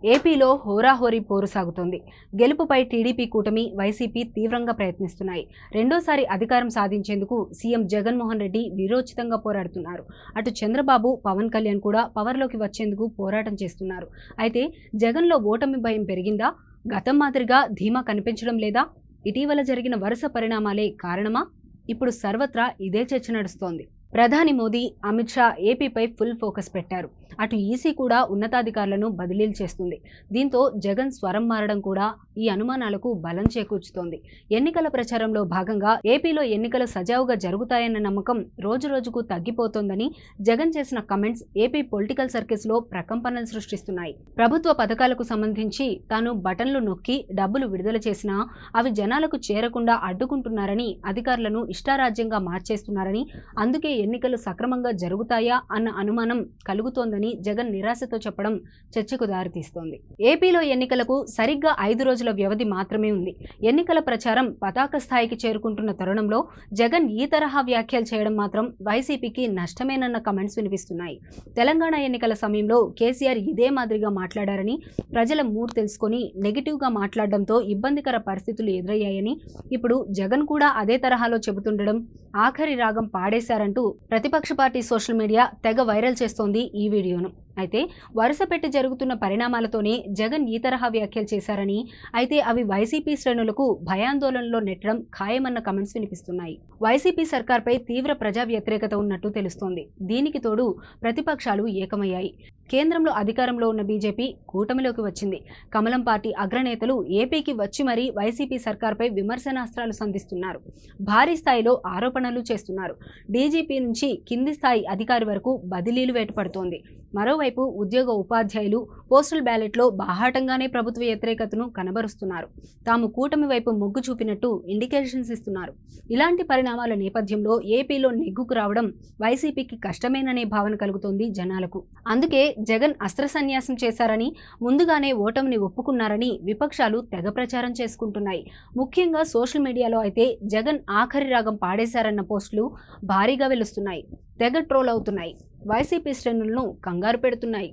ఏపీలో హోరాహోరీ పోరు సాగుతోంది. గెలుపుపై టీడీపీ కూటమి, వైసీపీ తీవ్రంగా ప్రయత్నిస్తున్నాయి. రెండోసారి అధికారం సాధించేందుకు సీఎం జగన్మోహన్ రెడ్డి వీరోచితంగా పోరాడుతున్నారు. అటు చంద్రబాబు, పవన్ కళ్యాణ్ కూడా పవర్లోకి వచ్చేందుకు పోరాటం చేస్తున్నారు. అయితే జగన్లో ఓటమి భయం పెరిగిందా? గతం మాదిరిగా ధీమా కనిపించడం లేదా? ఇటీవల జరిగిన వరుస పరిణామాలే కారణమా? ఇప్పుడు సర్వత్రా ఇదే చర్చ నడుస్తోంది. ప్రధాని మోదీ, అమిత్ షా ఏపీపై ఫుల్ ఫోకస్ పెట్టారు. అటు ఈసీ కూడా ఉన్నతాధికారులను బదిలీలు చేస్తుంది. దీంతో జగన్ స్వరం మారడం కూడా ఈ అనుమానాలకు బలం చేకూర్చుతోంది. ఎన్నికల ప్రచారంలో భాగంగా ఏపీలో ఎన్నికలు సజావుగా జరుగుతాయన్న నమ్మకం రోజురోజుకు తగ్గిపోతోందని జగన్ చేసిన కమెంట్స్ ఏపీ పొలిటికల్ సర్కిల్స్లో ప్రకంపనలు సృష్టిస్తున్నాయి. ప్రభుత్వ పథకాలకు సంబంధించి తాను బటన్లు నొక్కి డబ్బులు విడుదల చేసినా అవి జనాలకు చేరకుండా అడ్డుకుంటున్నారని, అధికారులను ఇష్టారాజ్యంగా మార్చేస్తున్నారని, అందుకే ఎన్నికలు సక్రమంగా జరుగుతాయా అన్న అనుమానం కలుగుతోందని జగన్ నిరాశతో చెప్పడం చర్చకు దారితీస్తోంది. ఏపీలో ఎన్నికలకు సరిగ్గా 5 రోజుల వ్యవధి మాత్రమే ఉంది. ఎన్నికల ప్రచారం పతాక స్థాయికి చేరుకుంటున్న తరుణంలో జగన్ ఈ తరహా వ్యాఖ్యలు చేయడం మాత్రం వైసీపీకి నష్టమేనన్న కమెంట్స్ వినిపిస్తున్నాయి. తెలంగాణ ఎన్నికల సమయంలో కేసీఆర్ ఇదే మాదిరిగా మాట్లాడారని, ప్రజల మూడ్ తెలుసుకొని నెగిటివ్గా మాట్లాడడంతో ఇబ్బందికర పరిస్థితులు ఎదురయ్యాయని, ఇప్పుడు జగన్ కూడా అదే తరహాలో చెబుతుండడం ఆఖరి రాగం పాడేశారంటూ ప్రతిపక్ష పార్టీ సోషల్ మీడియా తెగ వైరల్ చేస్తోంది ఈ వీడియోను. అయితే వరుస పెట్టి జరుగుతున్న పరిణామాలతోనే జగన్ ఈ తరహా వ్యాఖ్యలు చేశారని, అయితే అవి వైసీపీ శ్రేణులకు భయాందోళనలో నెట్టడం ఖాయమన్న కమెంట్స్ వినిపిస్తున్నాయి. వైసీపీ సర్కార్పై తీవ్ర ప్రజా వ్యతిరేకత ఉన్నట్టు తెలుస్తోంది. దీనికి తోడు ప్రతిపక్షాలు ఏకమయ్యాయి. కేంద్రంలో అధికారంలో ఉన్న బీజేపీ కూటమిలోకి వచ్చింది. కమలం పార్టీ అగ్రనేతలు ఏపీకి వచ్చి మరీ వైసీపీ సర్కార్పై విమర్శనాస్త్రాలు సంధిస్తున్నారు. భారీ స్థాయిలో ఆరోపణలు చేస్తున్నారు. డీజీపీ నుంచి కింది స్థాయి అధికారి వరకు బదిలీలు వేటపడుతోంది. మరోవైపు ఉద్యోగ ఉపాధ్యాయులు పోస్టల్ బ్యాలెట్లో బాహాటంగానే ప్రభుత్వ వ్యతిరేకతను కనబరుస్తున్నారు. తాము కూటమి వైపు మొగ్గు చూపినట్టు ఇండికేషన్స్ ఇస్తున్నారు. ఇలాంటి పరిణామాల నేపథ్యంలో ఏపీలో నెగ్గుకు రావడం వైసీపీకి కష్టమేననే భావన కలుగుతోంది జనాలకు. అందుకే జగన్ అస్త్ర సన్యాసం చేశారని, ముందుగానే ఓటమిని ఒప్పుకున్నారని విపక్షాలు తెగ ప్రచారం చేసుకుంటున్నాయి. ముఖ్యంగా సోషల్ మీడియాలో అయితే జగన్ ఆఖరి రాగం పాడేశారన్న పోస్టులు భారీగా వెలుస్తున్నాయి. తెగ ట్రోల్ అవుతున్నాయి. వైసీపీ శ్రేణులను కంగారు పెడుతున్నాయి.